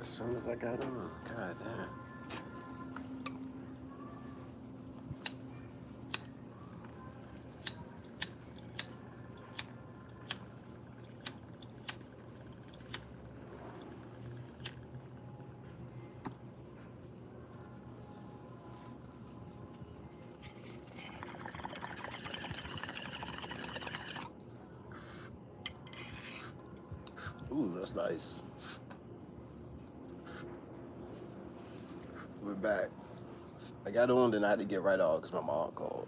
As soon as I got on, god damn. Ooh, that's nice. We're back. I got on, then I had to get right off because my mom called.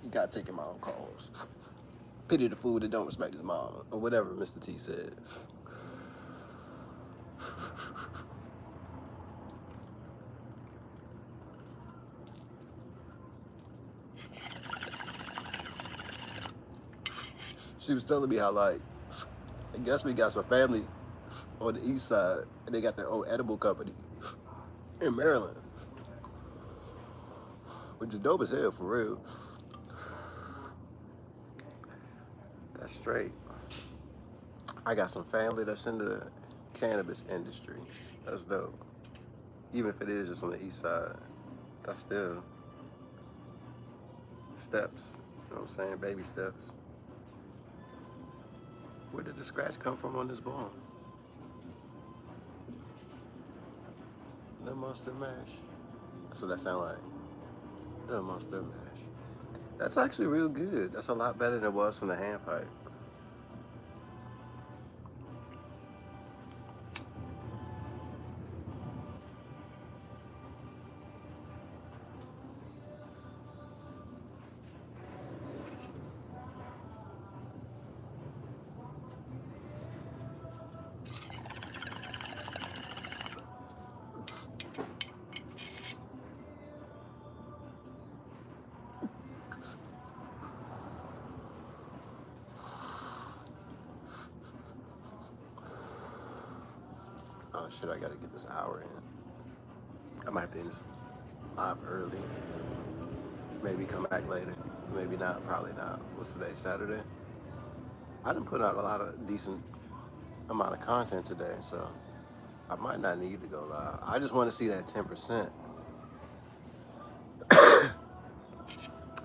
You gotta take your mom calls. Pity the fool that don't respect his mom, or whatever Mr. T said. She was telling me how, like, I guess we got some family on the east side, and they got their own edible company in Maryland, which is dope as hell, for real. That's straight. I got some family that's in the cannabis industry. That's dope. Even if it is just on the east side, that's still steps. You know what I'm saying? Baby steps. Where did the scratch come from on this bone? The Monster Mash. That's what that sound like. The Monster Mash. That's actually real good. That's a lot better than it was from the hand pipe. Oh shit, I gotta get this hour in. I might have to end this live early. Maybe come back later. Maybe not, probably not. What's today, Saturday? I done put out a lot of decent amount of content today, so I might not need to go live. I just want to see that 10%.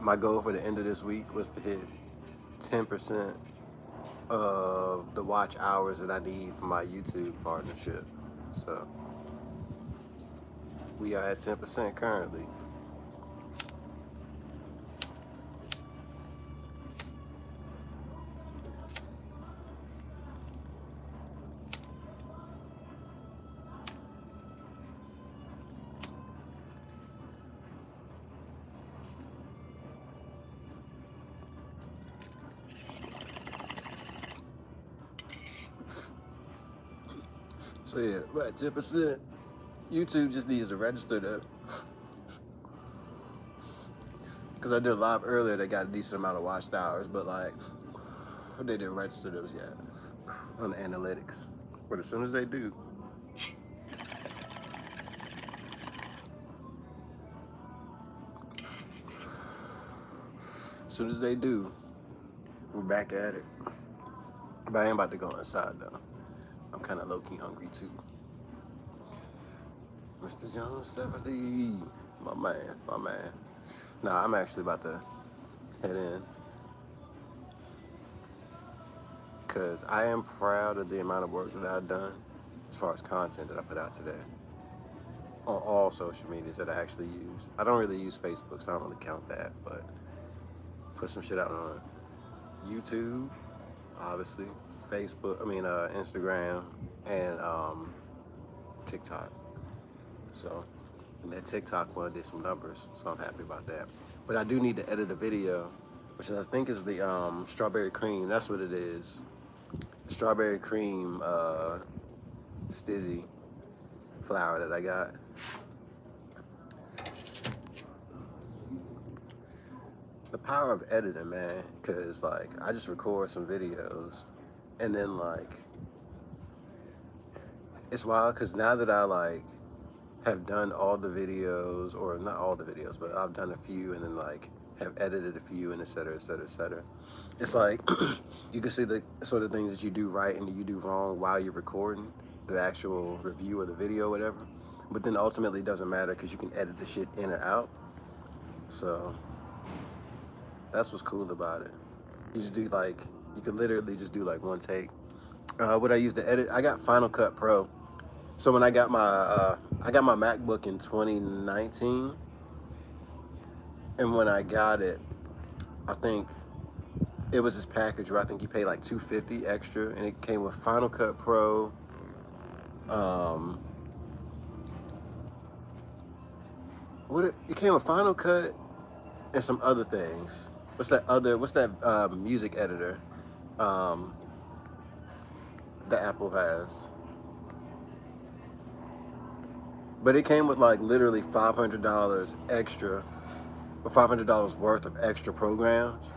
My goal for the end of this week was to hit 10% of the watch hours that I need for my YouTube partnership. So we are at 10% currently. So yeah, we're at 10%. YouTube just needs to register that. Because I did a live earlier that got a decent amount of watched hours, but like, they didn't register those yet on the analytics. But as soon as they do, we're back at it. But I ain't about to go inside though. I'm kind of low-key hungry too. Mr. Jones 70, my man. Nah, I'm actually about to head in. Because I am proud of the amount of work that I've done as far as content that I put out today. On all social medias that I actually use. I don't really use Facebook, so I don't really count that, but put some shit out on YouTube, obviously, Facebook, Instagram, and TikTok. So, and that TikTok one did some numbers, so I'm happy about that. But I do need to edit a video, which I think is the strawberry cream. That's what it is. Strawberry cream stizzy flour that I got. The power of editing, man, because like I just record some videos and then like it's wild because now that I like have done all the videos, or not all the videos, but I've done a few and then like have edited a few and et cetera, et cetera, et cetera. It's like you can see the sort of things that you do right and you do wrong while you're recording. the actual review of the video or whatever. But then ultimately it doesn't matter because you can edit the shit in or out. So that's what's cool about it. You just do like, you can literally just do like one take. What I use to edit, I got Final Cut Pro. So when I got my MacBook in 2019, and when I got it, I think it was this package where I think you pay like $250 extra, and it came with Final Cut Pro. It came with Final Cut and some other things. What's that music editor that Apple has? But it came with like literally $500 extra, or $500 worth of extra programs,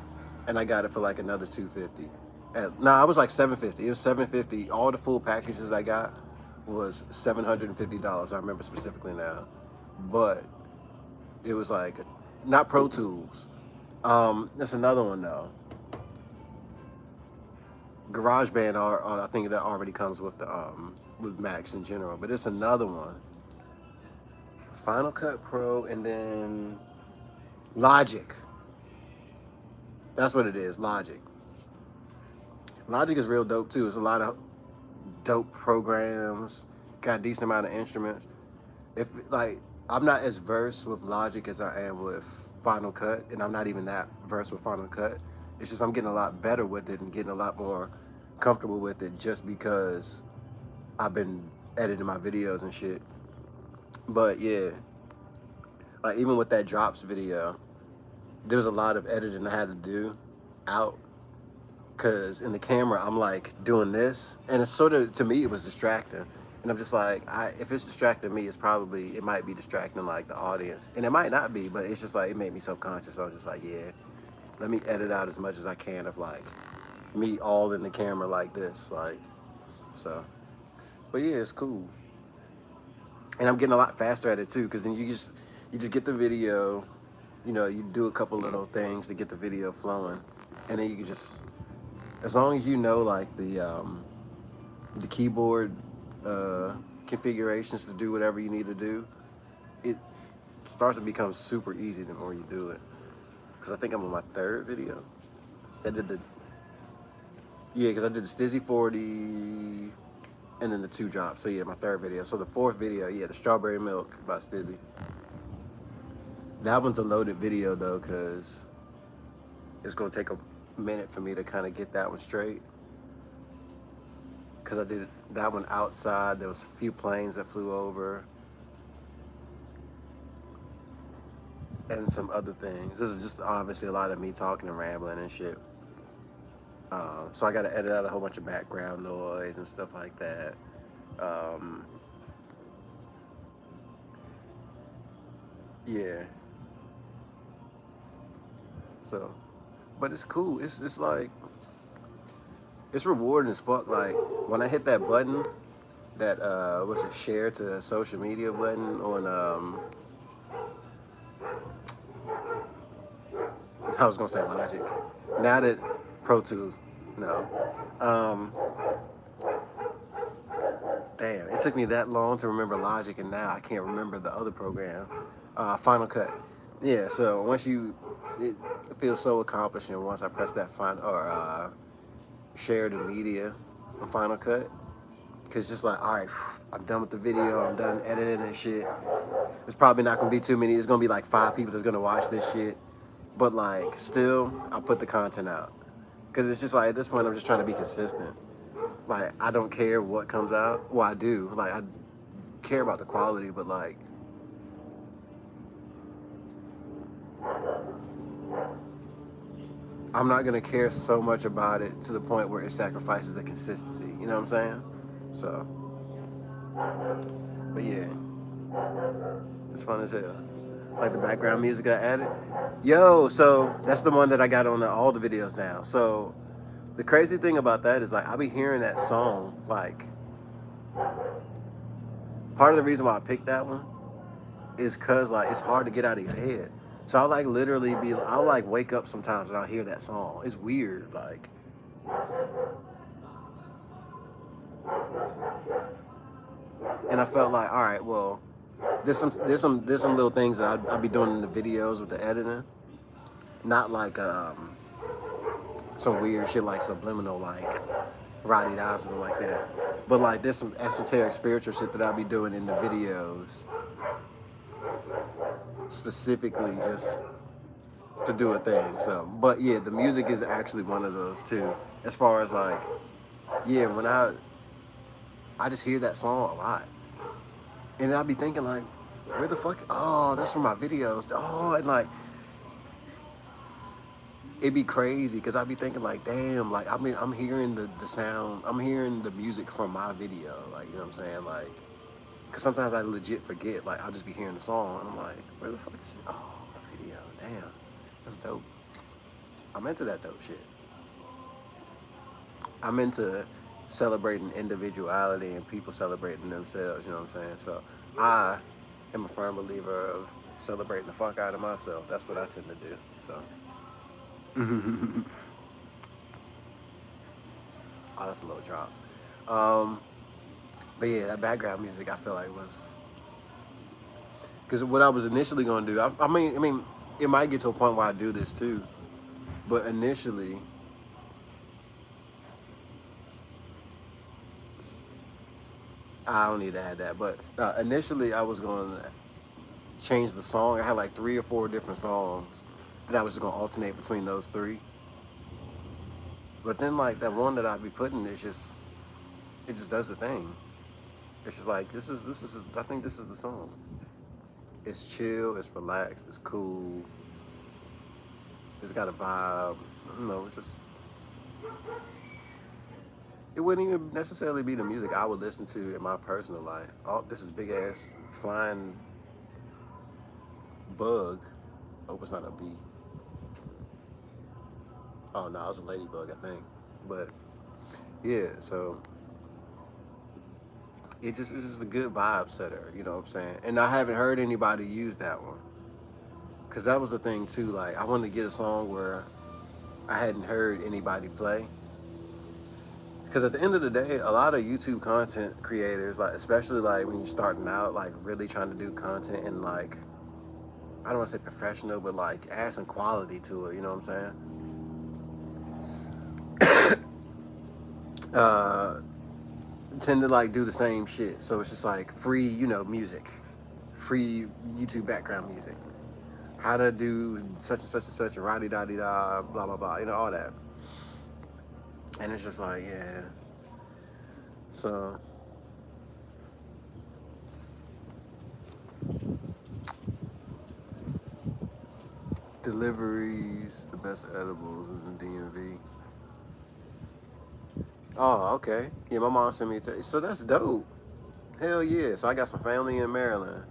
and I got it for like another $250. I was like $750. It was $750. All the full packages I got was $750. I remember specifically now, but it was like not Pro Tools. That's another one though. GarageBand, I think that already comes with the with Macs in general, but it's another one. Final Cut Pro, and then Logic. That's what it is, Logic. Logic is real dope too. It's a lot of dope programs, got a decent amount of instruments. I'm not as versed with Logic as I am with Final Cut, and I'm not even that versed with Final Cut. It's just I'm getting a lot better with it and getting a lot more comfortable with it just because I've been editing my videos and shit. But yeah, like even with that Drops video, there's a lot of editing I had to do out, because in the camera I'm like doing this, and it's sort of, to me, it was distracting. And I'm just like, if it's distracting me, it might be distracting like the audience, and it might not be, but it's just like, it made me subconscious. So I'm just like, yeah, let me edit out as much as I can of like me all in the camera like this, like, so. But yeah, it's cool. And I'm getting a lot faster at it too, because then you just get the video, you do a couple little things to get the video flowing, and then you can just, as long as you know like the keyboard configurations to do whatever you need to do, it starts to become super easy the more you do it. Because I think I'm on my third video. Because I did the Stizzy 40, and then the 2 Drops. So yeah, my third video. So the 4th video, yeah, the Strawberry Milk by Stizzy. That one's a loaded video though, because it's gonna take a minute for me to kind of get that one straight. Because I did that one outside. There was a few planes that flew over, and some other things. This is just obviously a lot of me talking and rambling and shit. So I got to edit out a whole bunch of background noise and stuff like that. Yeah. So, but it's cool. It's like, it's rewarding as fuck. Like when I hit that button, that share to social media button on I was gonna say Logic. Now that Pro Tools, no. Damn, it took me that long to remember Logic, and now I can't remember the other program, Final Cut. Yeah, so it feels so accomplishing once I press that share to media on Final Cut. Cause just like, all right, I'm done with the video, I'm done editing this shit. There's probably not gonna be too many. It's gonna be like 5 people that's gonna watch this shit. But like, still, I'll put the content out. Cause it's just like, at this point, I'm just trying to be consistent. Like, I don't care what comes out. Well, I do. Like, I care about the quality, but like, I'm not gonna care so much about it to the point where it sacrifices the consistency. You know what I'm saying? So, but yeah, it's fun as hell. Like the background music I added. Yo, so that's the one that I got on all the videos now. So the crazy thing about that is like, I'll be hearing that song, like, part of the reason why I picked that one is cause like, it's hard to get out of your head. So I'll like literally I'll like wake up sometimes and I'll hear that song. It's weird, like. And I felt like, all right, well, there's some little things that I'd be doing in the videos with the editing, not like some weird shit like subliminal, like Roddy da something like that. But like there's some esoteric spiritual shit that I'll be doing in the videos, specifically just to do a thing. So, but yeah, the music is actually one of those too. As far as like, yeah, when I just hear that song a lot, and I'll be thinking like, where the fuck? Oh, that's from my videos. Oh, and like it'd be crazy because I'd be thinking like, damn, like I mean, I'm hearing the sound, I'm hearing the music from my video, like you know what I'm saying, like, because sometimes I legit forget, like I'll just be hearing the song and I'm like, where the fuck is it? Oh, my video, damn, that's dope. I'm into that dope shit. I'm into celebrating individuality and people celebrating themselves, you know what I'm saying? So I am a firm believer of celebrating the fuck out of myself. That's what I tend to do. So oh, that's a little drop. Um, but yeah, that background music I feel like was because what I was initially gonna do. I mean, it might get to a point where I do this too. But initially, I don't need to add that. But initially, I was gonna change the song. I had like 3 or 4 different songs that I was just gonna alternate between those three. But then like that one that I'd be putting is just it just does the thing. It's just like this is I think this is the song. It's chill, it's relaxed, it's cool, it's got a vibe. No, it's just it wouldn't even necessarily be the music I would listen to in my personal life. Oh, this is big ass flying bug. Oh, it's not a bee. Oh no, it was a ladybug, I think. But yeah, so it's just a good vibe setter, you know what I'm saying? And I haven't heard anybody use that one. Cause that was the thing too, like I wanted to get a song where I hadn't heard anybody play. Because at the end of the day, a lot of YouTube content creators, like especially like when you're starting out, like really trying to do content and like I don't want to say professional, but like add some quality to it. You know what I'm saying? Tend to like do the same shit. So it's just like free, music, free YouTube background music. How to do such and such and such, and da da da, blah blah blah. All that. And it's just like, yeah. So deliveries, the best edibles in the DMV. Oh, okay. Yeah, my mom sent me a text. So that's dope. Hell yeah. So I got some family in Maryland.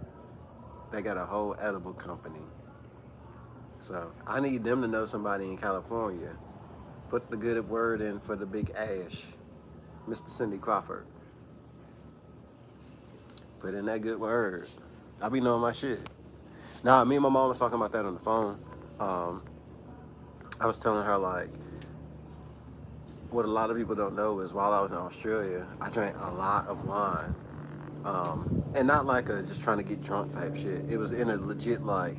They got a whole edible company. So I need them to know somebody in California. Put the good word in for the big Ash, Mr. Cindy Crawford. Put in that good word. I be knowing my shit. Nah, me and my mom was talking about that on the phone. Um, I was telling her like, what a lot of people don't know is while I was in Australia, I drank a lot of wine. And not like a just trying to get drunk type shit. It was in a legit like,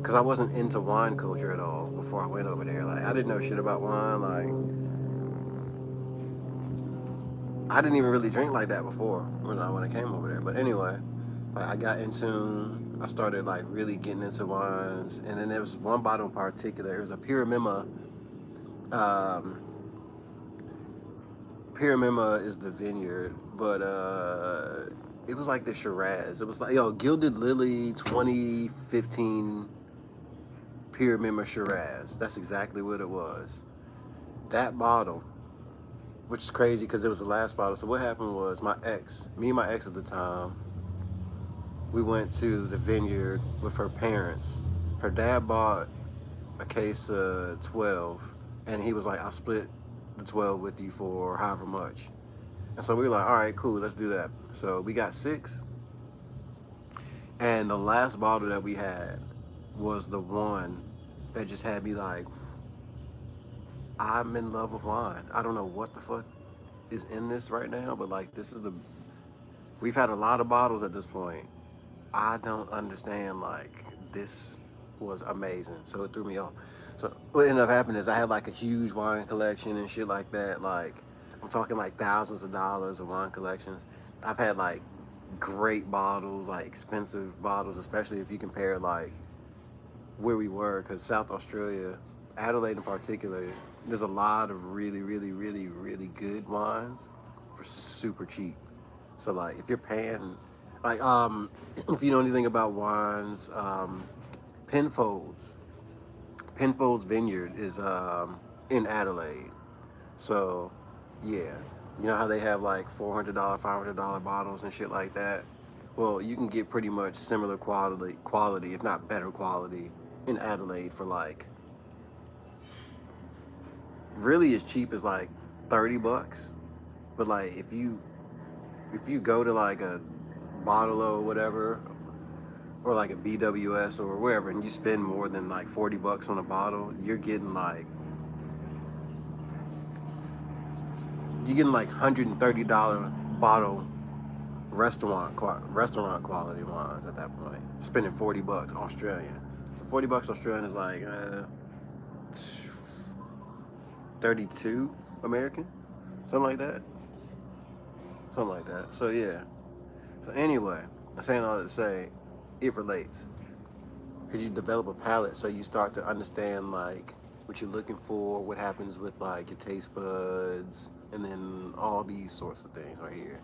cause I wasn't into wine culture at all before I went over there. Like I didn't know shit about wine. Like I didn't even really drink like that before when I came over there. But anyway, like I got in tune. I started like really getting into wines, and then there was one bottle in particular. It was a Pyramima. Um, Pyramima is the vineyard, but it was like the Shiraz. It was like Gilded Lily 2015 Pyramima Shiraz. That's exactly what it was. That bottle, which is crazy because it was the last bottle. So what happened was me and my ex at the time, we went to the vineyard with her parents. Her dad bought a case of 12, and he was like, I'll split the 12 with you for however much. And so we were like, all right, cool, let's do that. So we got 6, and the last bottle that we had was the one that just had me like, I'm in love with wine. I don't know what the fuck. is in this right now, but like we've had a lot of bottles at this point. I don't understand. Like this was amazing, so it threw me off. So what ended up happening is I had like a huge wine collection and shit like that. Like I'm talking like thousands of dollars of wine collections. I've had like great bottles, like expensive bottles, especially if you compare like where we were, because South Australia, Adelaide in particular, there's a lot of really, really, really, really good wines for super cheap. So like if you're paying, like if you know anything about wines, Penfolds, Penfolds Vineyard is in Adelaide. So yeah, you know how they have like $400, $500 bottles and shit like that. Well, you can get pretty much similar quality, if not better quality, in Adelaide for like really as cheap as like $30. But like if you go to like a bottle or whatever, or like a BWS or wherever, and you spend more than like $40 on a bottle, you're getting like $130 bottle restaurant quality wines at that point. Spending $40 Australian. So $40 Australian is like 32 American, something like that. Something like that. So yeah. So anyway, I'm saying all that to say, it relates because you develop a palate, so you start to understand like what you're looking for, what happens with like your taste buds, and then all these sorts of things right here.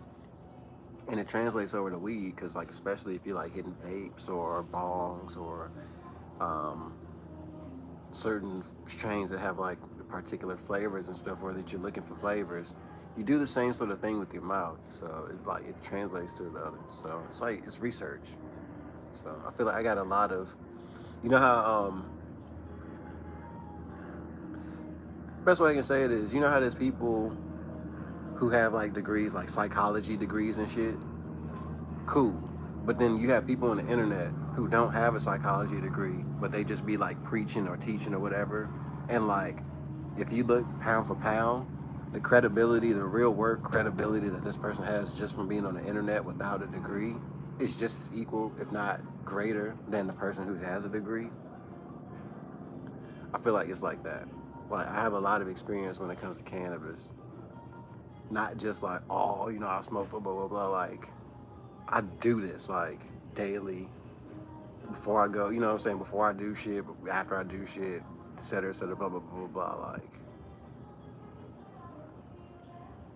And it translates over to weed because like especially if you're like hitting vapes or bongs or um, certain strains that have like particular flavors and stuff, or that you're looking for flavors, you do the same sort of thing with your mouth. So it's like it translates to the other. So it's like it's research. So I feel like I got a lot of, you know how best way I can say it is, you know how there's people who have like degrees, like psychology degrees and shit. Cool. But then you have people on the internet who don't have a psychology degree, but they just be like preaching or teaching or whatever. And like, if you look pound for pound, the credibility, the real work credibility that this person has just from being on the internet without a degree is just as equal, if not greater, than the person who has a degree. I feel like it's like that. Like, I have a lot of experience when it comes to cannabis. Not just like, oh, I smoke, blah, blah, blah, blah. Like, I do this like daily before I go, you know what I'm saying? Before I do shit, after I do shit, et cetera, blah, blah, blah, blah, blah. Like,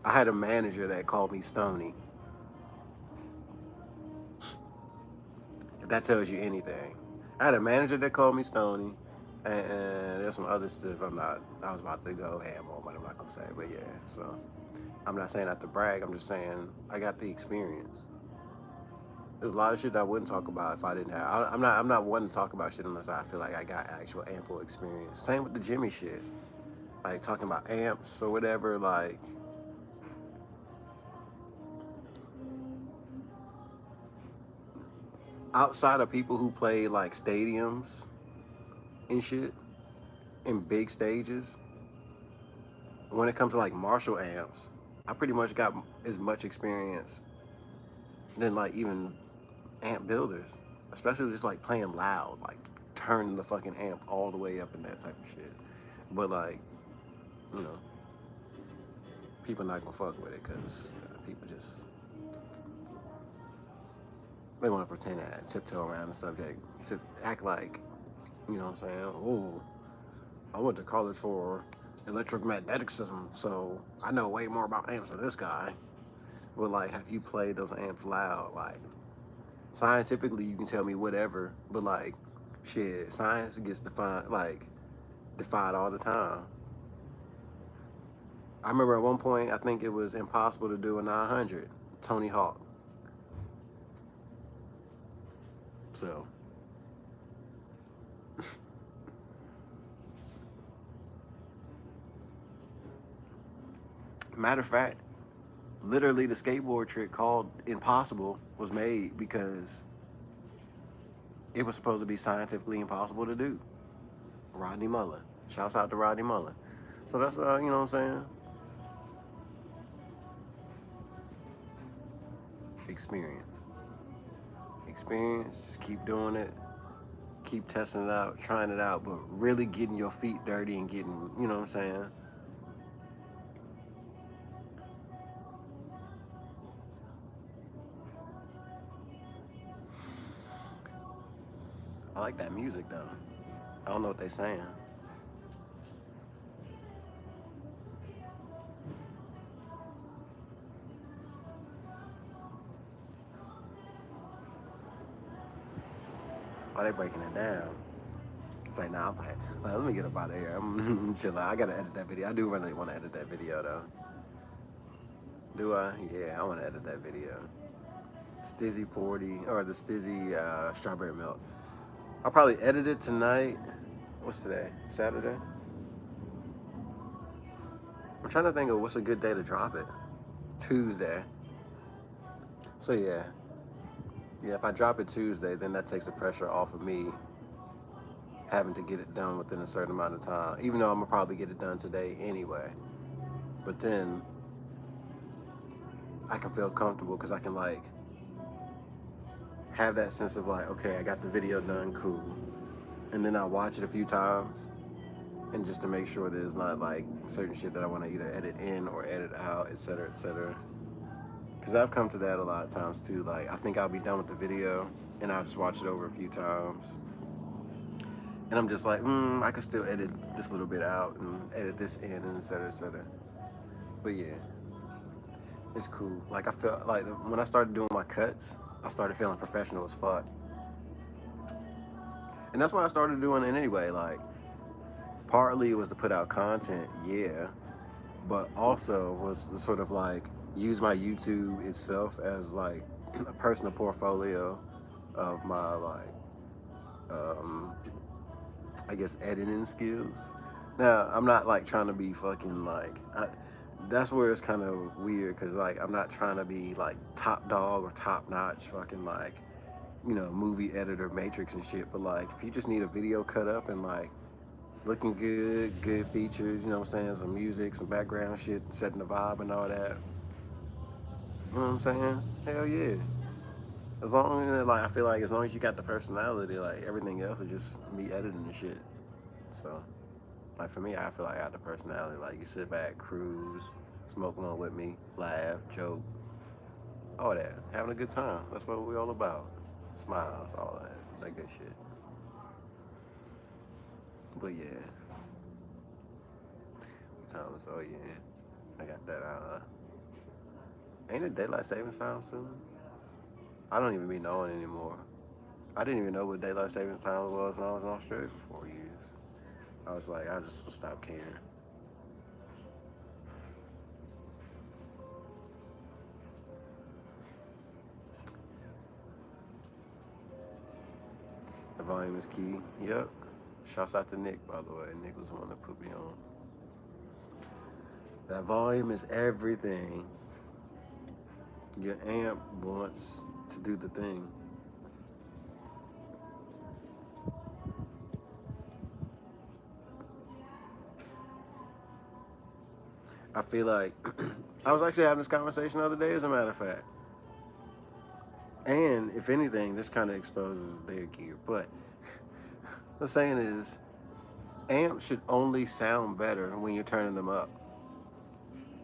I had a manager that called me Stony. If that tells you anything. I had a manager that called me Stony, and there's some other stuff I was about to go ham on, but I'm not gonna say. But yeah, so I'm not saying that to brag. I'm just saying I got the experience. There's a lot of shit that I wouldn't talk about if I didn't have. I'm not one to talk about shit unless I feel like I got actual ample experience. Same with the Jimmy shit, like talking about amps or whatever. Like, outside of people who play like stadiums and shit in big stages, when it comes to like Marshall amps, I pretty much got as much experience than like even amp builders, especially just like playing loud, like turning the fucking amp all the way up and that type of shit. But like, you know, people not gonna fuck with it because people just they want to pretend that tiptoe around the subject to act like, you know what I'm saying? Oh, I went to college for electromagneticism, so I know way more about amps than this guy. But like, have you played those amps loud? Like, scientifically, you can tell me whatever, but like, shit, science gets defied all the time. I remember at one point, I think it was impossible to do a 900 Tony Hawk. So, matter of fact, literally the skateboard trick called Impossible was made because it was supposed to be scientifically impossible to do. Rodney Mullen. Shouts out to Rodney Mullen. So that's you know what I'm saying? experience. Experience, just keep doing it, keep testing it out, trying it out, but really getting your feet dirty and getting, you know what I'm saying? I like that music though. I don't know what they're saying. Oh, they breaking it down. It's like, nah, I'm like, let me get up out of here. I'm chill out. I gotta edit that video. I do really want to edit that video though. Do I? Yeah, I want to edit that video. Stizzy 40 or the Stizzy strawberry milk. I'll probably edit it tonight. What's today? Saturday? I'm trying to think of what's a good day to drop it. Tuesday. So yeah. Yeah, if I drop it Tuesday, then that takes the pressure off of me having to get it done within a certain amount of time. Even though I'm gonna probably get it done today anyway. But then I can feel comfortable because I can like have that sense of like, okay, I got the video done, cool. And then I'll watch it a few times and just to make sure there's not like certain shit that I want to either edit in or edit out, etc., etc. Because I've come to that a lot of times too. Like, I think I'll be done with the video and I'll just watch it over a few times. And I'm just like, I could still edit this little bit out and edit this in and etc., etc. But yeah, it's cool. Like, I felt like when I started doing my cuts, I started feeling professional as fuck. And that's why I started doing it anyway. Like, partly it was to put out content, yeah, but also was to sort of like use my YouTube itself as like a personal portfolio of my like, I guess editing skills. Now I'm not like trying to be fucking like, that's where it's kind of weird because like I'm not trying to be like top dog or top notch fucking like, you know, movie editor matrix and shit. But like if you just need a video cut up and like looking good features, you know what I'm saying, some music, some background shit, setting the vibe and all that. You know what I'm saying? Hell yeah. As long as like I feel like as long as you got the personality, like everything else is just me editing and shit. So like for me, I feel like I got the personality. Like you sit back, cruise, smoke along with me, laugh, joke, all that, having a good time. That's what we all about. Smiles, all that good shit. But yeah, times. Oh yeah, I got that. Ain't it daylight savings time soon? I don't even be knowing anymore. I didn't even know what daylight savings time was when I was in Australia for 4 years. I was like, I just stopped caring. The volume is key. Yep. Shouts out to Nick, by the way. Nick was the one that put me on. That volume is everything. Your amp wants to do the thing. I feel like I was actually having this conversation the other day, as a matter of fact. And if anything, this kind of exposes their gear. But the saying is, amps should only sound better when you're turning them up.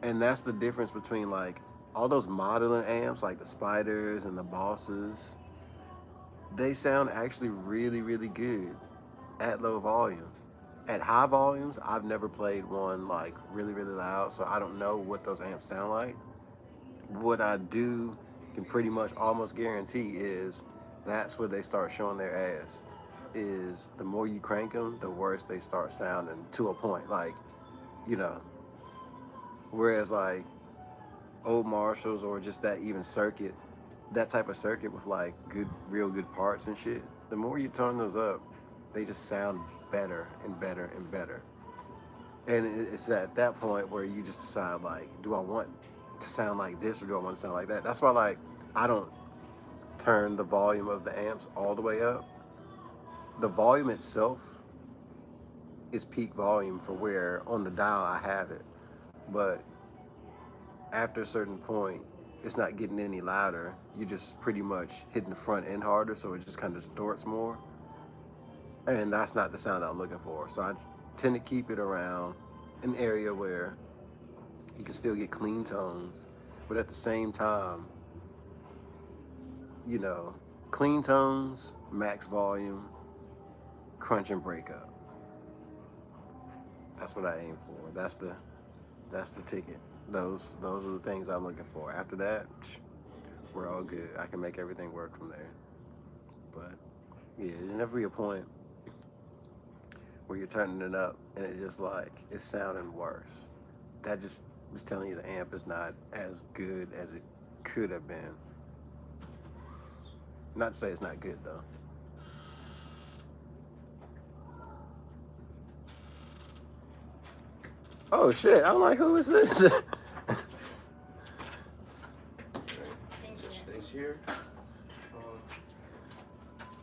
And that's the difference between like all those modeling amps, like the Spiders and the Bosses. They sound actually really good at low volumes. At high volumes, I've never played one like really loud, so I don't know what those amps sound like. What I do can pretty much almost guarantee is that's where they start showing their ass. Is the more you crank them, the worse they start sounding to a point. Like, you know, whereas like old Marshalls or just that even circuit, that type of circuit with like real good parts and shit, the more you turn those up, they just sound better and better and better. And it's at that point where you just decide like, do I want to sound like this or do I want to sound like that? That's why like I don't turn the volume of the amps all the way up. The volume itself is peak volume for where on the dial I have it. But after a certain point, it's not getting any louder. You just pretty much hitting the front end harder, so it just kind of distorts more. And that's not the sound I'm looking for. So I tend to keep it around an area where you can still get clean tones, but at the same time, you know, clean tones, max volume, crunch and break up. That's what I aim for. That's the ticket. Those are the things I'm looking for. After that, we're all good. I can make everything work from there. But yeah, there's never be a point where you're turning it up and it just like it's sounding worse. That just was telling you the amp is not as good as it could have been. Not to say it's not good though. Oh shit! I'm like, who is this? Thank you. Stays here.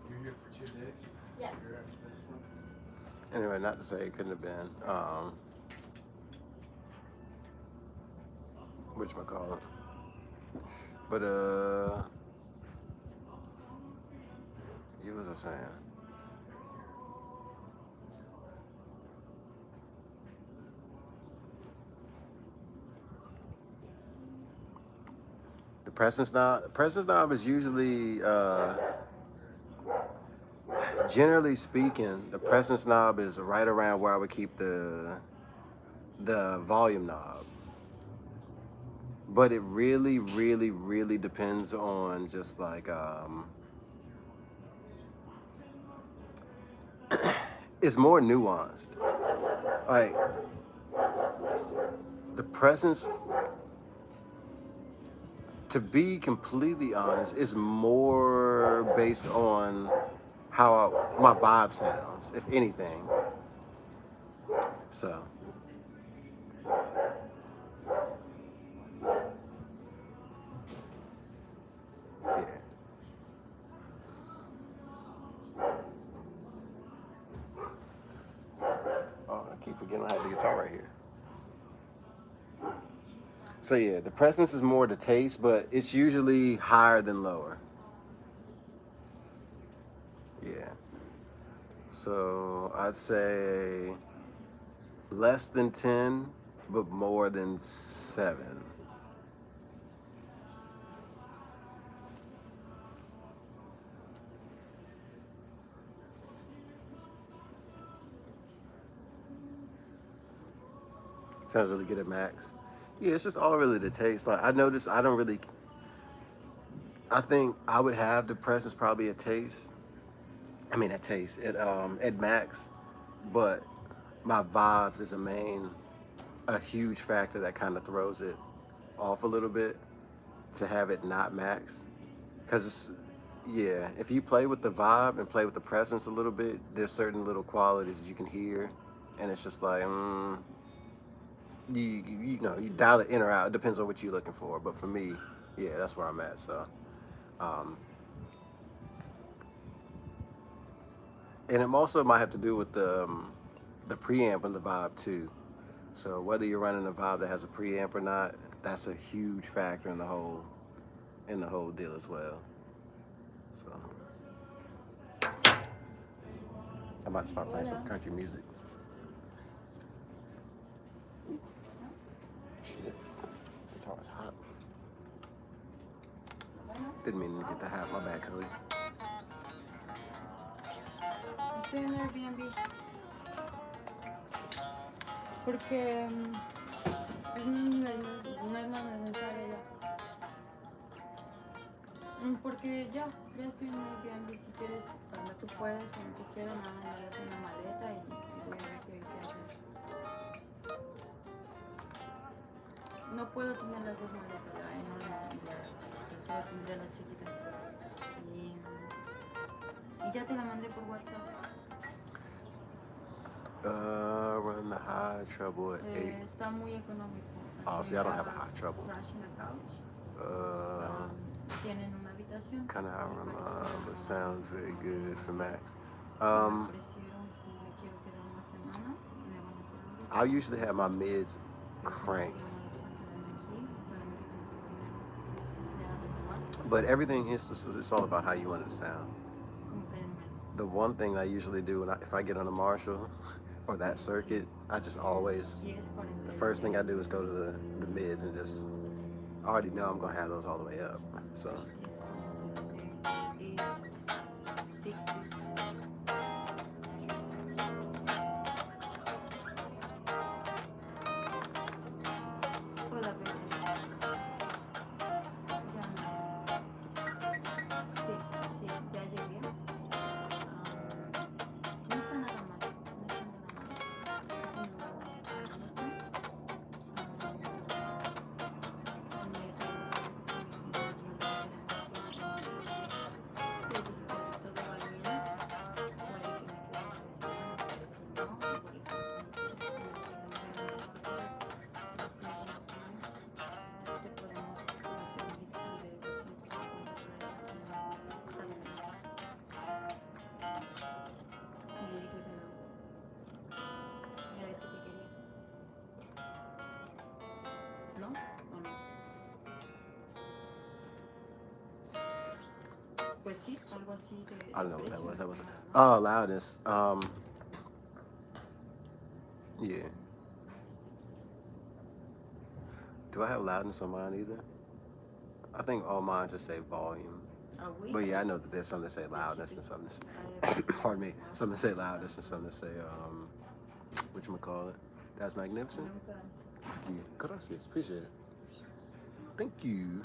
You're here for 2 days. Yes. Anyway, not to say it couldn't have been. Whatchamacallit. But you was a saying. The Presence knob is usually, generally speaking, the Presence knob is right around where I would keep the volume knob. But it really, really, really depends on just like, it's more nuanced. Like, the Presence, to be completely honest, is more based on how my vibe sounds, if anything. So, yeah. Oh, I keep forgetting I have the guitar right here. So yeah, the Presence is more the taste, but it's usually higher than lower. Yeah. So I'd say less than 10, but more than 7. Sounds really good at max. Yeah, it's just all really the taste. Like I noticed, I think I would have the Presence probably a taste. I mean, a taste at max, but my vibes is a huge factor that kind of throws it off a little bit to have it not max. Because, yeah, if you play with the vibe and play with the Presence a little bit, there's certain little qualities that you can hear, and it's just like, you know, you dial it in or out. It depends on what you're looking for. But for me, yeah, that's where I'm at. So, um, and it also might have to do with the preamp and the vibe too. So whether you're running a vibe that has a preamp or not, that's a huge factor in the whole deal as well. So I might start playing some country music. Shit, guitar is hot. Didn't mean to get the hat. My bad, Cody. Estoy en Airbnb. Porque no es más necesario ya. Porque ya estoy en Airbnb. Si quieres, cuando tú puedes, cuando tú quieras, nada más me das una maleta y voy a ver qué hacer. No puedo tener las dos maletas, la enorme y la chiquita, solo tendré la chiquita. Y ya te la mandé por WhatsApp. Run the high treble at 8. Está muy económico. Oh, see, I don't have a high treble. Crashing the couch. Tienen una habitación. Kind of how I run mine, but sounds very good for max. Me ofrecieron si me quiero quedar unas semanas, me van a hacer un I usually have my mids cranked. But everything is it's all about how you want it to sound. Comprendo. The one thing I usually do if I get on a Marshall or that circuit, I just always Y es the first thing I do is 46. go to the mids and just I already know I'm gonna have those all the way up. So Is 60. Hola, Pepe. Ya no. Sí, sí, ya llegué. No está nada mal. No está nada mal. Es un lugar bonito. Me preguntaron que si mi mamá quiere que le dije que si todo va bien, puede que me quede 3 semanas, pero si no, igual y solo son 3. Y me dijeron, mira, no te preocupes, las últimas semanas te podemos ofrecer un discount de $250 cada semana. Y le dije que no. Era eso que quería. ¿No? ¿O no? Pues sí, algo así de I don't know what that precio, was. That was más, ¿no? oh loudness. Yeah. Do I have loudness on mine either? I think all mine just say volume. Are we? But yeah, I know that there's some that say loudness and some that say, pardon me, some that say loudness and some that say whatchamacallit. That's magnificent. Nunca. Thank you. Gracias. Appreciate it. Thank you.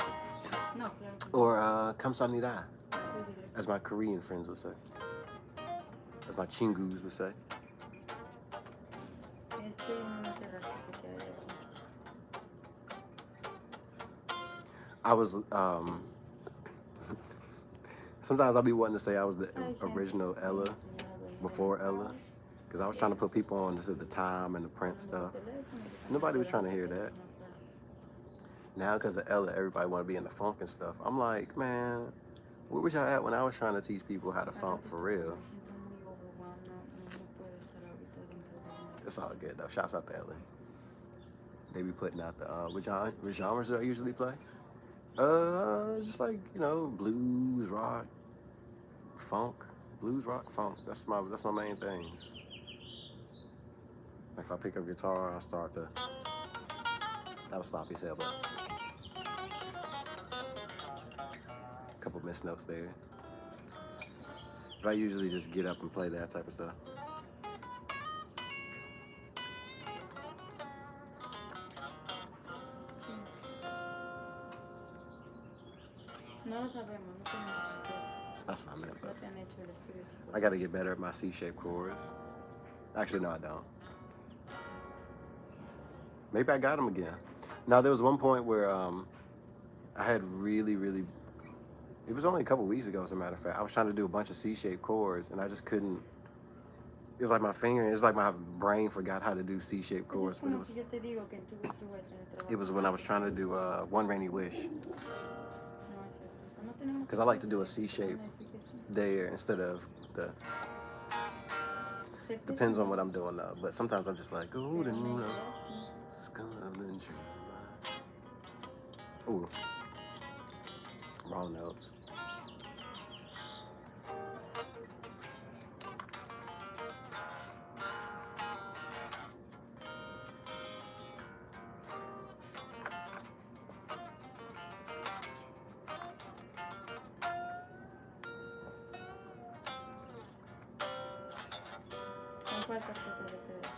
No, claro que Or kamsahamnida, sí, directo. as my Korean friends would say. As my Chingus would say. Estoy en una terraza que hay aquí. I was sometimes I'll be wanting to say I was the Hay gente original que Ella me ha enseñado ahí before de Ella. Because I was trying to put people on just at the time and the Prince hablando stuff. por teléfono, yo Nobody was trying también to puedo hear hacer that. teléfono, claro. Now because of Ella, everybody want to be in the funk and stuff. I'm like, man, where was y'all at when I was trying to teach people how to funk for real? Me siento muy overwhelmed, no puedo estar ahorita dentro de nada. It's all good though. Shouts out to Ella. They be putting out the what genres do I usually play? Just like blues, rock, funk, blues, rock, funk. That's my main things. Like if I pick up guitar, I'll start to. That was sloppy as hell, but a couple missed notes there. But I usually just get up and play that type of stuff. Sí. No lo sabemos, no tenemos certeza. That's what I meant. No But te han hecho el estudio psicológico. I got to get better at my C-shaped chords. Actually, no, I don't. Maybe I got them again. Now there was one point where I had really. It was only a couple weeks ago, as a matter of fact. I was trying to do a bunch of C-shaped chords, and I just couldn't. It was like my finger. It's like my brain forgot how to do C-shaped Pues chords. es But it como was si yo te digo que en tu voy a tener trabajo. it was when I was trying to do One Rainy Wish, No es cierto. No tenemos because I like to do a certeza. C-shape Van a decir que sí. there instead of the. Certeza Depends on no. what I'm doing though. But sometimes I'm just like, oh, the Pero new. mentiras, sí. Ooh, wrong notes. ¿En cuál tarjeta de crédito?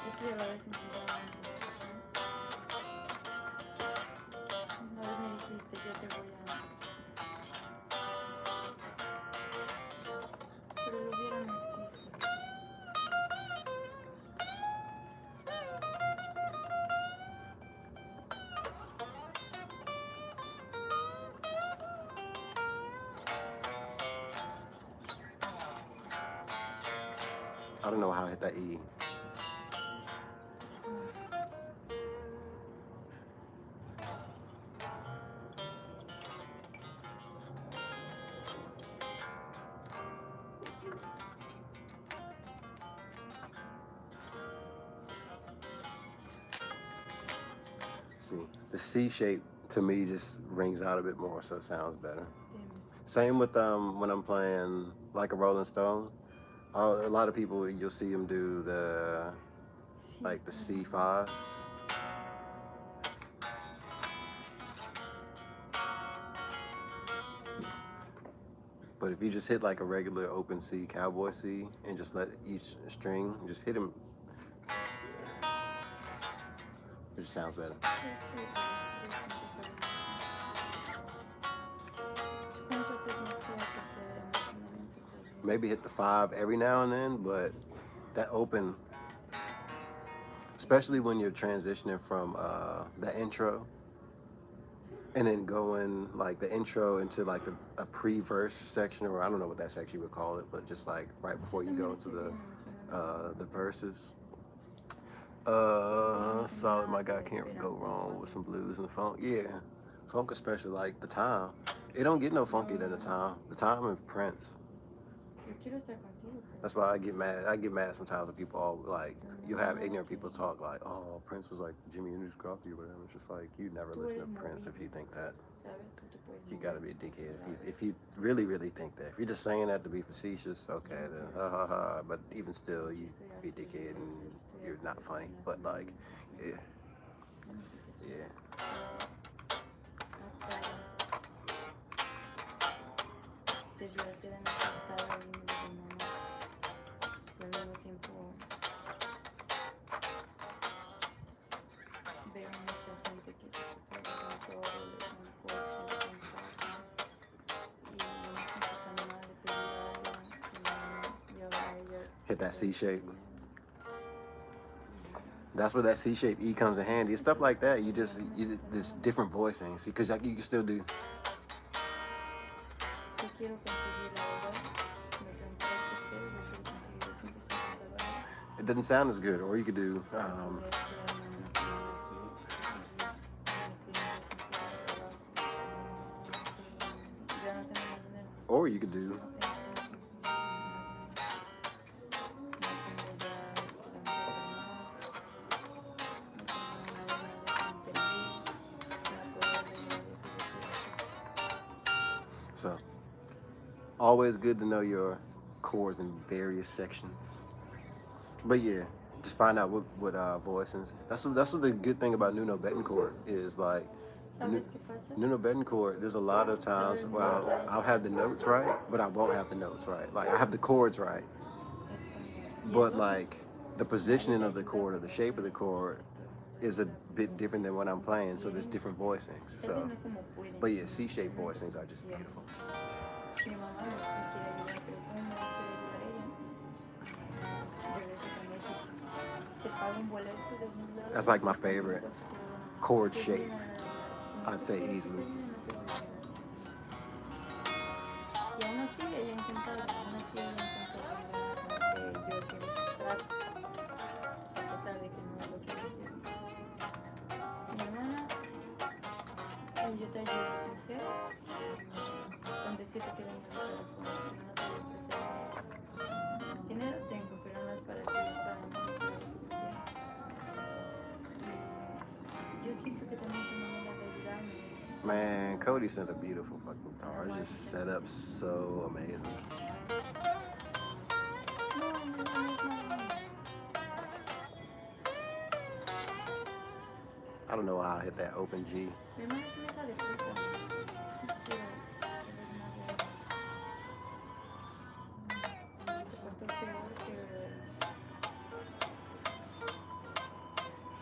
Eso ya lo habías intentado antes, ¿no? Una vez me dijiste, yo te voy a... Pero lo hubiera no existe. I don't know how I hit that E. see. The C shape to me just rings out a bit more, so it sounds better. Dime. Same with when I'm playing like a Rolling Stone. A lot of people you'll see them do the Sí, like the como- C5s. But if you just hit like a regular open C, cowboy C, and just let each string just hit him, it just sounds better. Sí, sí, ¿cuánto haces mezclas emocionalmente estás bien? Maybe hit the 5 every now and then, but that open, especially when you're transitioning from the intro and then going like the intro into like a pre-verse section, or I don't know what that section you would call it, but just like right before you go into the verses. Solid, my guy, can't go wrong with some blues and funk. Yeah, funk, especially like the time. It don't get no funkier than the time. The time of Prince. Yo quiero estar contigo, pero- That's why I get mad. I get mad sometimes when people all like, you have ignorant people talk like, oh, Prince was like Jimi Hendrix coffee or whatever. It's just like, you never listen to Prince if you think that. ¿Sabes? Tú te puedes You mover. gotta be a dickhead. If you really, really think that. If you're just saying that to be facetious, okay, then ha ha ha. But even still, you be a dickhead and you're not funny. But like, yeah, Ya no sé qué hacer. yeah. Desgraciadamente estaba viendo de mamá, pero al mismo tiempo veo mucha gente que se preocupa con todo, les dan coches, les dan casa, y no me siento tan mal de pedir algo, y ahora ella Hit that C shape. tiene- That's where that C shape E comes in handy. It's stuff like that. You this different voicing. See, because like, you can still do. Yo quiero conseguir ahora, me compraste ustedes, yo quiero conseguir $250. It doesn't sound as good. Or you could do. Or you could do. So, always good to know your chords in various sections. But yeah, just find out what voicings. That's what the good thing about Nuno Betancourt is like. ¿Sabes qué pasa? Nuno Betancourt, there's a lot of times, well, I'll have the notes right, but I won't have the notes right. Like, I have the chords right, but like, the positioning of the chord or the shape of the chord is a bit different than what I'm playing, so there's different voicings. So, but yeah, C-shape voicings are just beautiful. Mi mamá me quiere ayudar, pero ¿cómo me va a querer ayudar ella? Regresa a México. Te paga un boleto de $1,000. That's like my favorite chord shape, I'd say easily. Y aún así ella intentaba, como que yo quiero estar, a pesar de que no es lo que yo quiero. Mi hermana, yo te ayudo a escoger, con decirte que venga el teléfono, pero no te voy a ofrecer. Dinero tengo, pero no es para ti, es para mí, es para lo que yo quiero. Y yo siento que también tu manera de ayudarme. Man, Cody sent a beautiful fucking guitar. It's just set up so amazing. I don't know how I hit that open G. Mi hermana es una hija de puta. Quiero saber más de ella. Se portó peor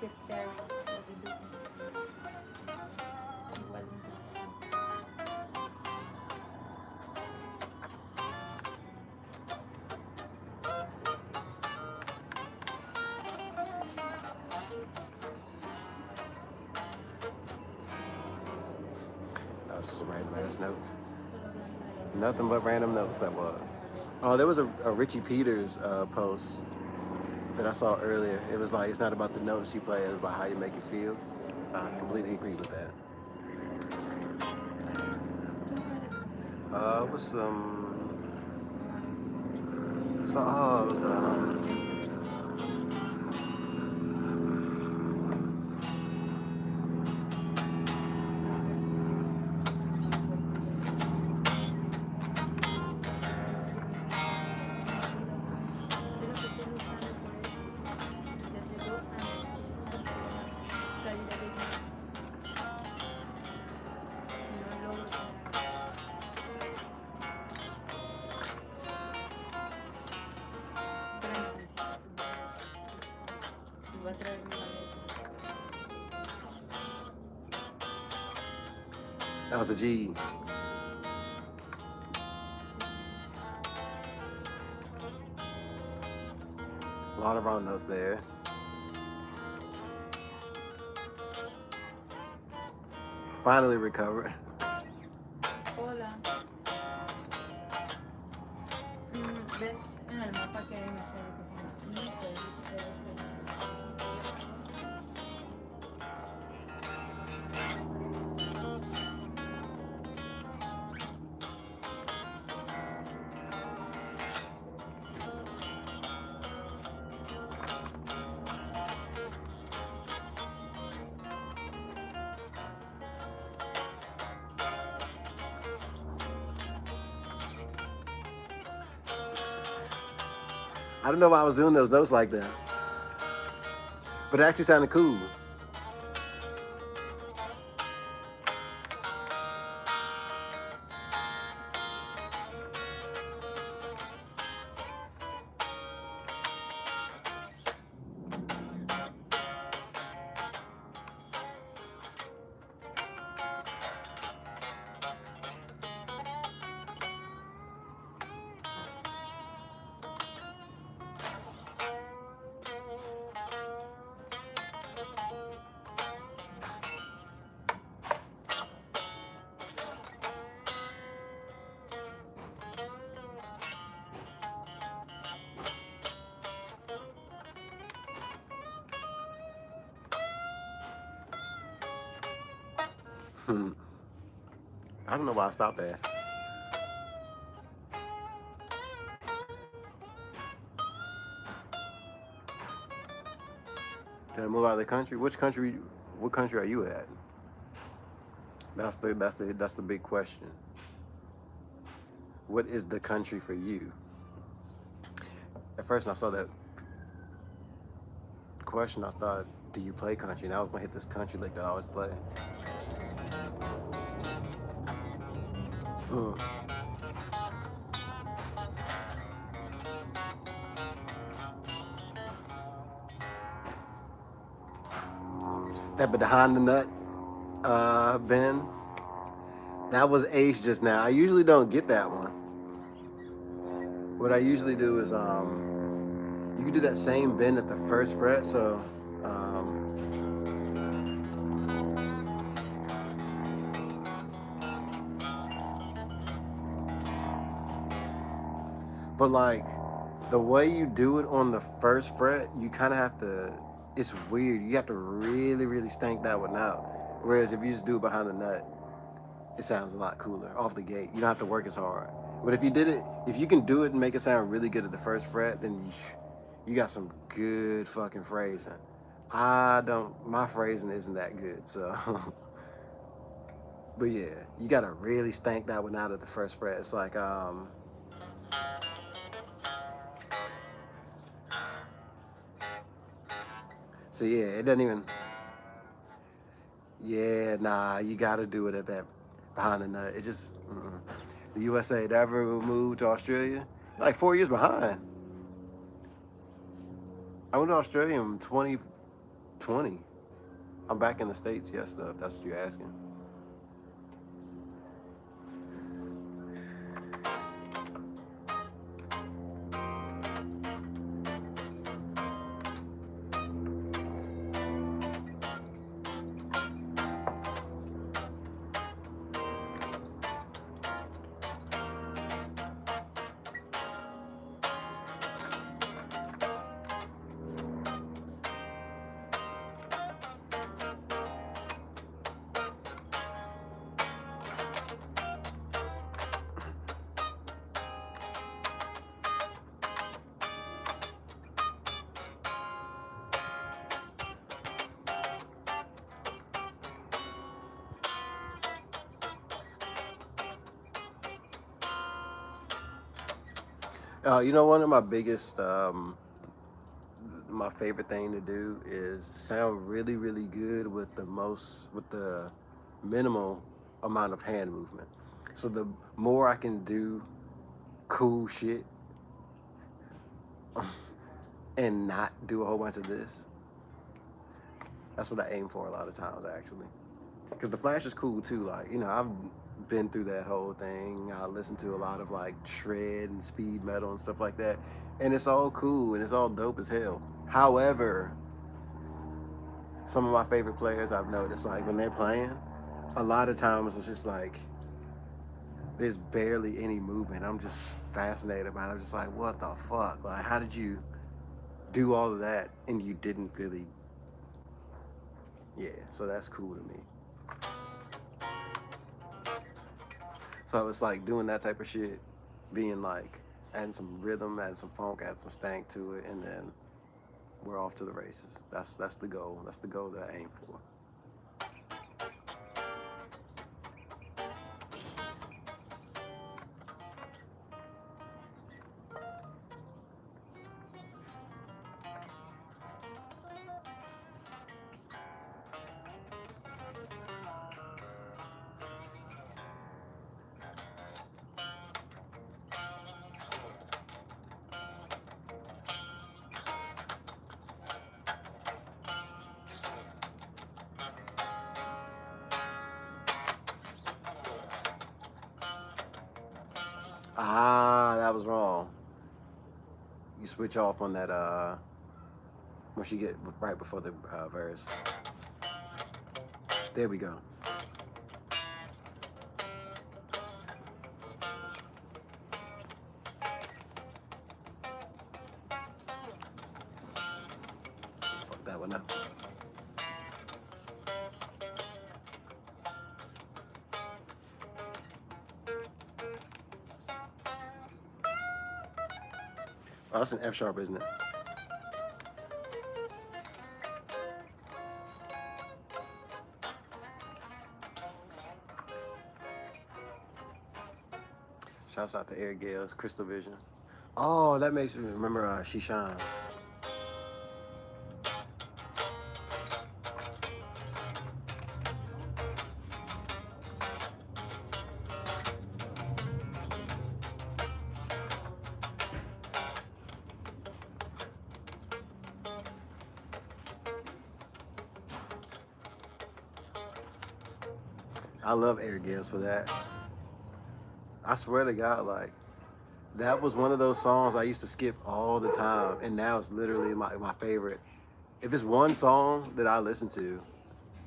que Perry, la Bidú. Igual de insensible. That was just random ass notes. Solo que no Nothing but random notes that was. Oh, there was a Richie Peters post that I saw earlier. It was like, it's not about the notes you play, it's about how you make it feel. I completely agree with that. What's some? Oh, it was Va a traer mi maleta. That was a G. A lot of wrong notes there. Finally recovered. Hola. ¿Ves en el mapa que hay una calle que se llama I don't know why I was doing those notes like that, but it actually sounded cool. I don't know why I stopped there. Did I move out of the country? Which country? What country are you at? That's the big question. What is the country for you? At first, when I saw that question, I thought, do you play country? And I was gonna hit this country lick that I always play. That behind the nut, Ben. That was Ace just now. I usually don't get that one. What I usually do is you can do that same bend at the first fret. So but like the way you do it on the first fret, you kind of have to. It's weird. You have to really, really stank that one out. Whereas if you just do it behind the nut, it sounds a lot cooler off the gate. You don't have to work as hard. But if you did it, if you can do it and make it sound really good at the first fret, then you got some good fucking phrasing. My phrasing isn't that good, so. But yeah, you gotta really stank that one out at the first fret. It's like, so yeah, it doesn't even, yeah, nah, you gotta do it at that behind the nut. It just, the USA, did I ever move to Australia? Like 4 years behind. I went to Australia in 2020. I'm back in the States, yes, though, if that's what you're asking. You know, one of my biggest, my favorite thing to do is to sound really, really good with the minimal amount of hand movement. So the more I can do cool shit and not do a whole bunch of this, That's what I aim for a lot of times, actually. Because the Flash is cool too. Like, you know, I've been through that whole thing. I listen to a lot of like shred and speed metal and stuff like that, and it's all cool and it's all dope as hell. However, some of my favorite players I've noticed, like when they're playing, a lot of times it's just like there's barely any movement. I'm just fascinated by it. I'm just like, what the fuck? Like, how did you do all of that and you didn't really? Yeah, so that's cool to me. So it's like doing that type of shit, being like adding some rhythm, adding some funk, adding some stank to it, and then we're off to the races. That's the goal. That's the goal that I aim for. Ah, that was wrong. You switch off on that when she get right before the verse. There we go. Fuck that one up. Oh, that's an F sharp, isn't it? Shouts out to Air Gales, Crystal Vision. Oh, that makes me remember She Shines. I love Air Gales for that. I swear to God, like, that was one of those songs I used to skip all the time, and now it's literally my favorite. If it's one song that I listen to,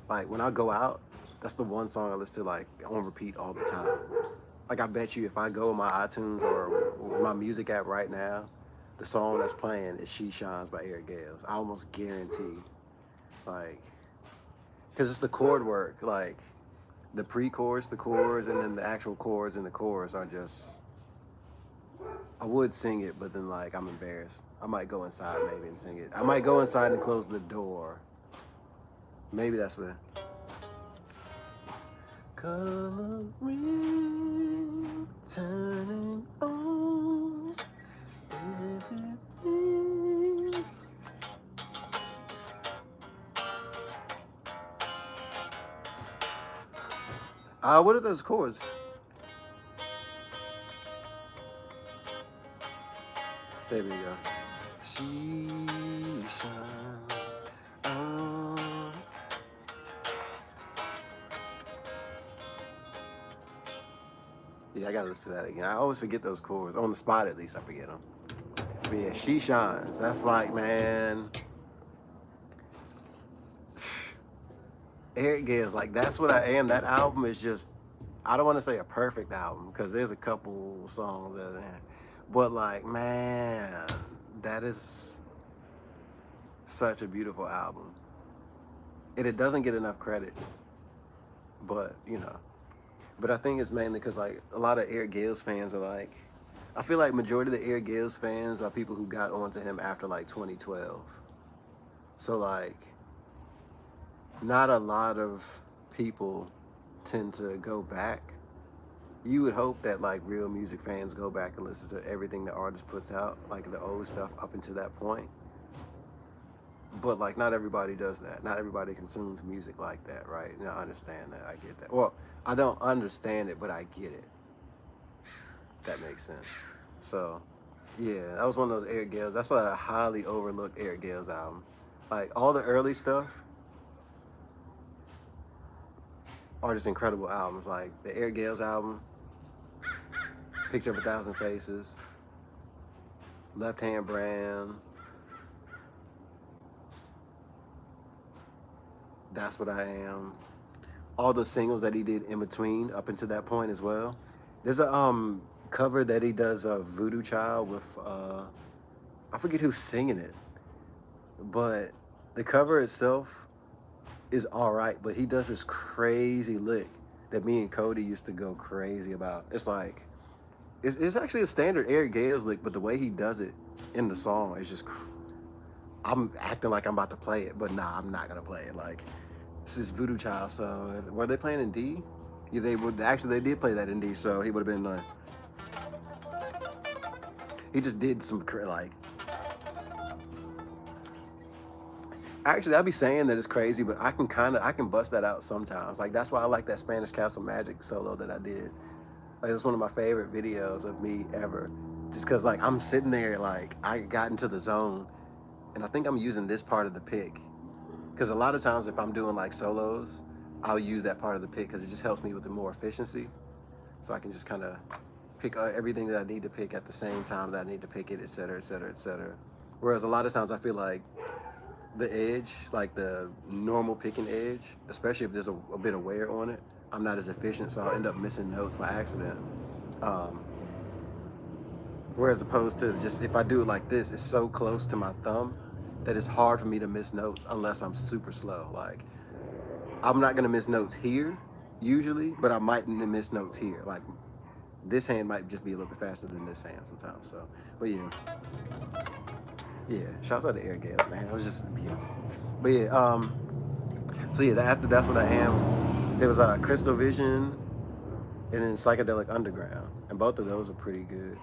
like when I go out, that's the one song I listen to like on repeat all the time. Like I bet you if I go on my iTunes or my music app right now, the song that's playing is She Shines by Eric Gales. I almost guarantee. Like, because it's the chord work, like the pre-chorus, the chorus, and then the actual chords and the chorus are just, I would sing it, but then like I'm embarrassed. I might go inside maybe and sing it. I might go inside and close the door. Maybe that's what. Coloring, turning on everything. What are those chords? There we go. She shines on. Yeah, I gotta listen to that again. I always forget those chords. On the spot, at least, I forget them. But yeah, She Shines. That's like, man. Eric Gales, like, that's what I am. That album is just, I don't want to say a perfect album because there's a couple songs that are there. But, like, man, that is such a beautiful album. And it doesn't get enough credit. But, you know. But I think it's mainly because, like, a lot of Eric Gales fans are like, I feel like majority of the Eric Gales fans are people who got onto him after, like, 2012. So, like, not a lot of people tend to go back. You would hope that, like, real music fans go back and listen to everything the artist puts out, like, the old stuff up until that point. But, like, not everybody does that. Not everybody consumes music like that, right? And I understand that. I get that. Well, I don't understand it, but I get it. If that makes sense. So, yeah, that was one of those Eric Gales. That's like a highly overlooked Eric Gales album. Like, all the early stuff, are just incredible albums. Like the Eric Gales album, Picture of a Thousand Faces, Left Hand Brand, That's What I Am. All the singles that he did in between up until that point as well. There's a cover that he does of Voodoo Child with I forget who's singing it, but the cover itself is all right. But he does this crazy lick that me and Cody used to go crazy about. It's like it's actually a standard Eric Gales lick, but the way he does it in the song is just. I'm acting like I'm about to play it, but nah, I'm not gonna play it. Like this is Voodoo Child. So were they playing in D? Yeah, they would. Actually, they did play that in D. So he would have been he just did some like. Actually, I'd be saying that it's crazy, but I can bust that out sometimes. Like that's why I like that Spanish Castle Magic solo that I did. Like it's one of my favorite videos of me ever. Just cause like I'm sitting there like I got into the zone, and I think I'm using this part of the pick. Cause a lot of times if I'm doing like solos, I'll use that part of the pick because it just helps me with the more efficiency. So I can just kind of pick everything that I need to pick at the same time that I need to pick it, et cetera, et cetera, et cetera. Whereas a lot of times I feel like the edge, like the normal picking edge, especially if there's a bit of wear on it, I'm not as efficient, so I'll end up missing notes by accident. Whereas opposed to just if I do it like this, it's so close to my thumb that it's hard for me to miss notes unless I'm super slow. Like I'm not gonna miss notes here usually, but I might miss notes here. Like this hand might just be a little bit faster than this hand sometimes. So, but yeah, shouts out to Eric Gales, man. It was just beautiful. But yeah, so yeah, after That's What I Am, there was Crystal Vision and then Psychedelic Underground, and both of those are pretty good.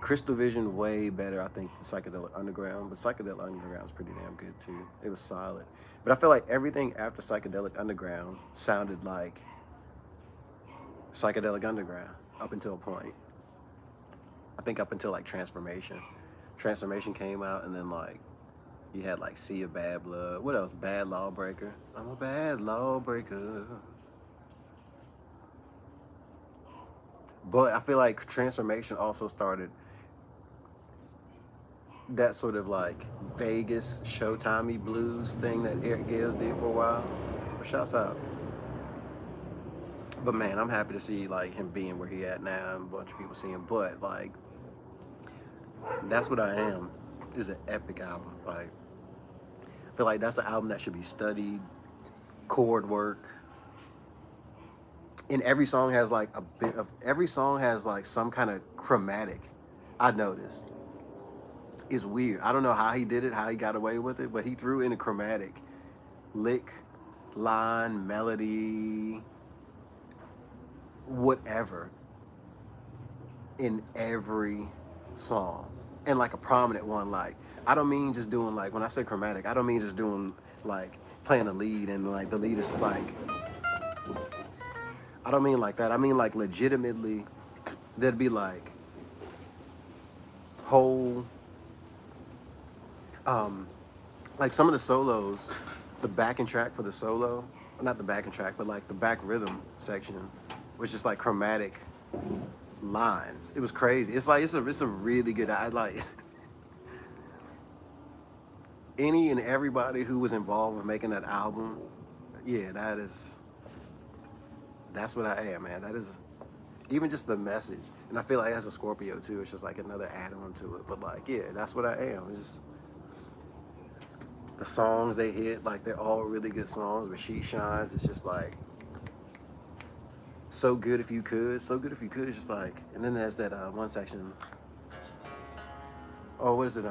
Crystal Vision way better, I think, than Psychedelic Underground, but Psychedelic Underground is pretty damn good too. It was solid. But I feel like everything after Psychedelic Underground sounded like Psychedelic Underground up until a point. I think up until like Transformation. Transformation came out, and then like you had like Sea of Bad Blood. What else? Bad Lawbreaker. I'm a bad lawbreaker. But I feel like Transformation also started that sort of like Vegas Showtimey blues thing that Eric Gales did for a while. But shouts out. But man, I'm happy to see like him being where he at now and a bunch of people seeing him. But like That's What I Am is an epic album. Like I feel like that's an album that should be studied, chord work. And every song has like some kind of chromatic. I noticed. It's weird. I don't know how he did it, how he got away with it, but he threw in a chromatic lick, line, melody, whatever in every song. And like a prominent one. Like I don't mean just doing like, when I say chromatic, I don't mean just doing like playing a lead and like the lead is just like, I don't mean like that. I mean like legitimately there'd be like whole like some of the solos, the backing track for the solo, not the backing track, but like the back rhythm section was just like chromatic lines. It was crazy. It's like it's a really good. I like any and everybody who was involved with making that album. Yeah, that's what I am, man. That is even just the message. And I feel like as a Scorpio too, it's just like another add-on to it. But like, yeah, that's what I am. It's just the songs they hit, like they're all really good songs. But She Shines, it's just like So Good If You Could. So Good If You Could is just like, and then there's that one section. Oh, what is it?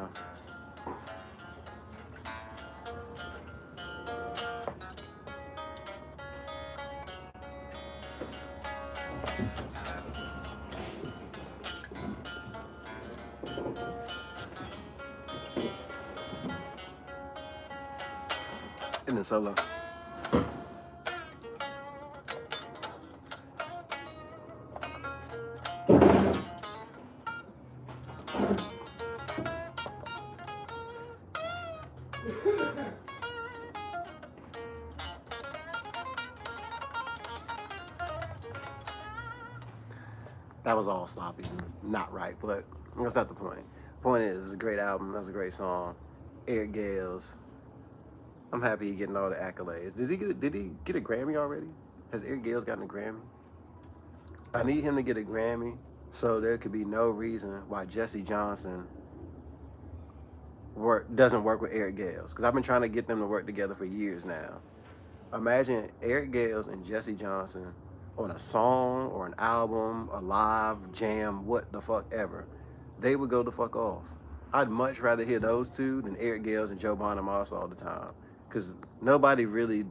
And then solo. That was all sloppy and not right, but that's not the point. Point is, it's a great album. That's a great song. Eric Gales. I'm happy he getting all the accolades. Did he get a Grammy already? Has Eric Gales gotten a Grammy? I need him to get a Grammy so there could be no reason why Jesse Johnson doesn't work with Eric Gales. Because I've been trying to get them to work together for years now. Imagine Eric Gales and Jesse Johnson on a song or an album, a live jam, what the fuck ever. They would go the fuck off. I'd much rather hear those two than Eric Gales and Joe Bonamassa all the time. Because nobody really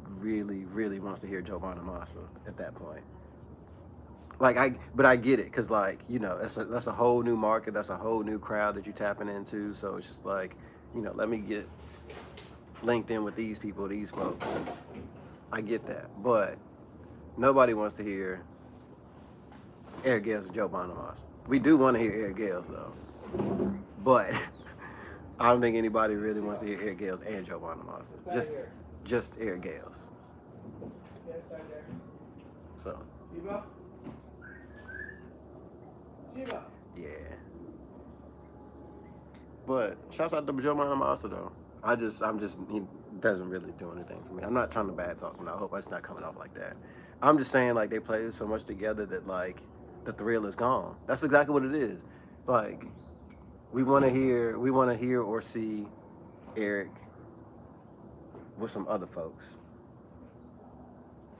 wants to hear Joe Bonamassa at that point. But I get it, because like, you know, that's a whole new market, that's a whole new crowd that you're tapping into. So it's just like, you know, let me get linked in with these people, these folks. I get that, but nobody wants to hear Eric Gales and Joe Bonamassa. We do want to hear Eric Gales though, but I don't think anybody really wants to hear Eric Gales and Joe Bonamassa. Just Eric Gales. So. Yeah. But shouts out to Joe Bonamassa though. He doesn't really do anything for me. I'm not trying to bad talk him. I hope it's not coming off like that. I'm just saying, like, they play so much together that, like, the thrill is gone. That's exactly what it is. Like, we want to hear or see Eric with some other folks.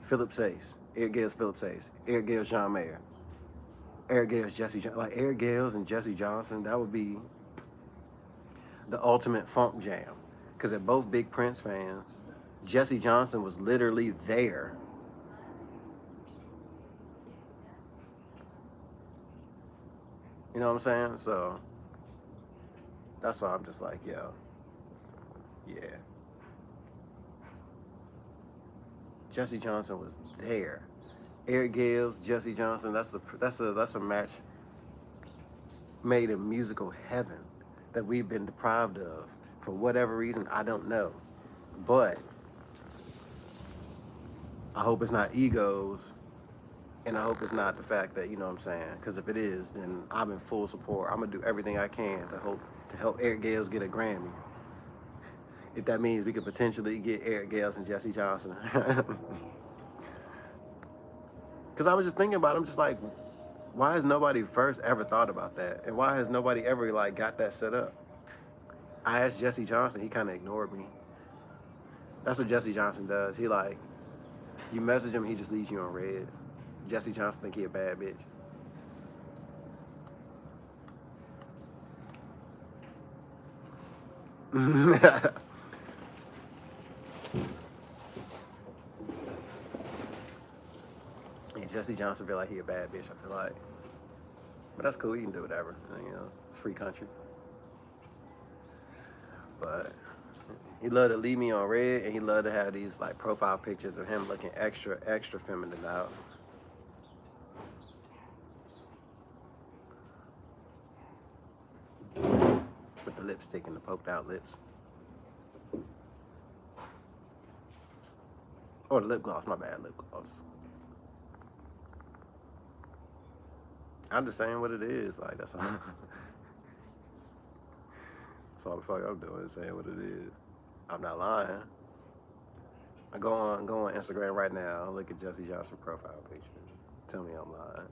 Philip Sayce, Eric Gales, Philip Sayce, Eric Gales, John Mayer, Eric Gales, Jesse Johnson. Like, Eric Gales and Jesse Johnson, that would be the ultimate funk jam. Because they're both big Prince fans. Jesse Johnson was literally there. You know what I'm saying? So that's why I'm just like, yo, yeah. Jesse Johnson was there. Eric Gales, Jesse Johnson. That's a match made in musical heaven that we've been deprived of for whatever reason. I don't know, but I hope it's not egos, and I hope it's not the fact that, you know what I'm saying, because if it is, then I'm in full support. I'm gonna do everything I can to help Eric Gales get a Grammy. If that means we could potentially get Eric Gales and Jesse Johnson. Because I was just thinking about it, I'm just like, why has nobody first ever thought about that? And why has nobody ever, like, got that set up? I asked Jesse Johnson, he kind of ignored me. That's what Jesse Johnson does. He, like, you message him, he just leaves you on red. Jesse Johnson think he a bad bitch. Yeah, Jesse Johnson feel like he a bad bitch, I feel like. But that's cool, he can do whatever. You know, it's a free country. But he love to leave me on red, and he love to have these like profile pictures of him looking extra feminine out. With the lipstick and the poked out lips. Or the lip gloss, my bad, lip gloss. I'm just saying what it is, like that's all. That's all the fuck I'm doing, is saying what it is. I'm not lying. I go on Instagram right now, look at Jesse Johnson profile picture. Tell me I'm lying.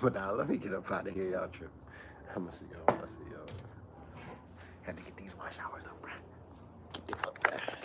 But now let me get up out of here, y'all tripping. I'll see y'all. Had to get these wash hours up, right? Get them up there.